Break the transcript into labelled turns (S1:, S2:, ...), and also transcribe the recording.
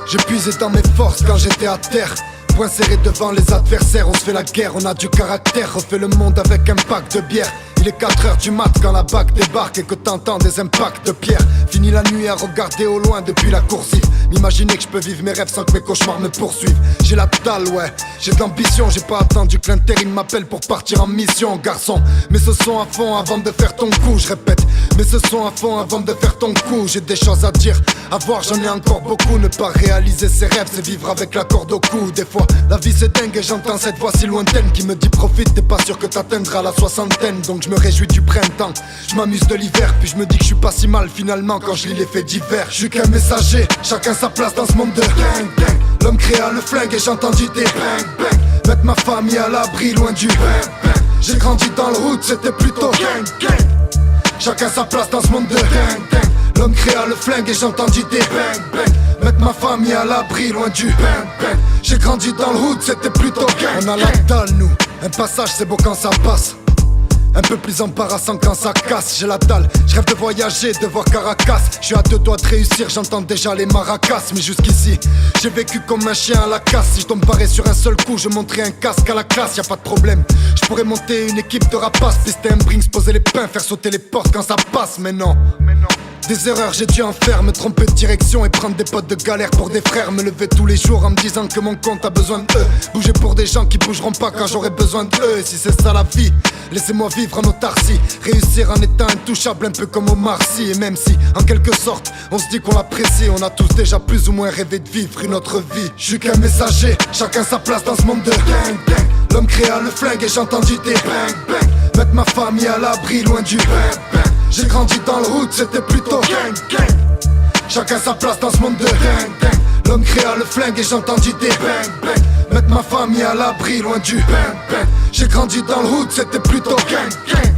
S1: J'ai puisé dans mes forces quand j'étais à terre. Point serré devant les adversaires, on se fait la guerre, on a du caractère. Refait le monde avec un pack de bière. Il est 4h du mat quand la BAC débarque et que t'entends des impacts de pierre. Fini la nuit à regarder au loin depuis la coursive. M'imaginer que je peux vivre mes rêves sans que mes cauchemars me poursuivent. J'ai la dalle, ouais, j'ai de l'ambition. J'ai pas attendu que l'intérim m'appelle pour partir en mission, garçon. Mais ce son à fond avant de faire ton coup, je répète. Mais ce son à fond avant de faire ton coup. J'ai des choses à dire, à voir, j'en ai encore beaucoup. Ne pas réaliser ses rêves, c'est vivre avec la corde au cou. Des fois, la vie c'est dingue et j'entends cette voix si lointaine qui me dit profite, t'es pas sûr que t'atteindras la soixantaine. Donc je me réjouis du printemps, je m'amuse de l'hiver. Puis je me dis que je suis pas si mal finalement quand je lis les faits divers. Je suis qu'un messager, chacun sa place dans ce monde de gang gang. L'homme créa le flingue et j'ai entendu des bang bang. Mettre ma famille à l'abri loin du bang bang. J'ai grandi dans le route, c'était plutôt gang gang. Chacun sa place dans ce monde de gang gang. L'homme créa le flingue et j'ai entendu des bang bang. Mettre ma famille à l'abri loin du bang bang. J'ai grandi dans le route, c'était plutôt gang. On a la dalle nous, un passage c'est beau quand ça passe. Un peu plus embarrassant quand ça casse, j'ai la dalle, je rêve de voyager, de voir Caracas. Je suis à deux doigts de réussir, j'entends déjà les maracas. Mais jusqu'ici, j'ai vécu comme un chien à la casse. Si je tombe barré sur un seul coup, je monterai un casque à la classe, y'a pas de problème. Je pourrais monter une équipe de rapaces, tester un Brinks, poser les pains, faire sauter les portes quand ça passe. Mais non, des erreurs j'ai dû en faire, me tromper de direction et prendre des potes de galère pour des frères. Me lever tous les jours en me disant que mon compte a besoin d'eux. Bouger pour des gens qui bougeront pas quand j'aurai besoin d'eux. Et si c'est ça la vie, laissez-moi vivre en autarcie. Réussir en étant intouchable un peu comme Omar Sy. Et même si, en quelque sorte, on se dit qu'on l'apprécie, on a tous déjà plus ou moins rêvé de vivre une autre vie. Je suis qu'un messager, chacun sa place dans ce monde de gang gang. L'homme créa le flingue et j'ai entendu des bang bang. Mettre ma famille à l'abri loin du bang bang. J'ai grandi dans le route, c'était plutôt gang gang. Chacun sa place dans ce monde de gang gang. L'homme créa le flingue et j'ai entendu des bang bang. Mettre ma famille à l'abri loin du bang bang. J'ai grandi dans le route, c'était plutôt gang gang.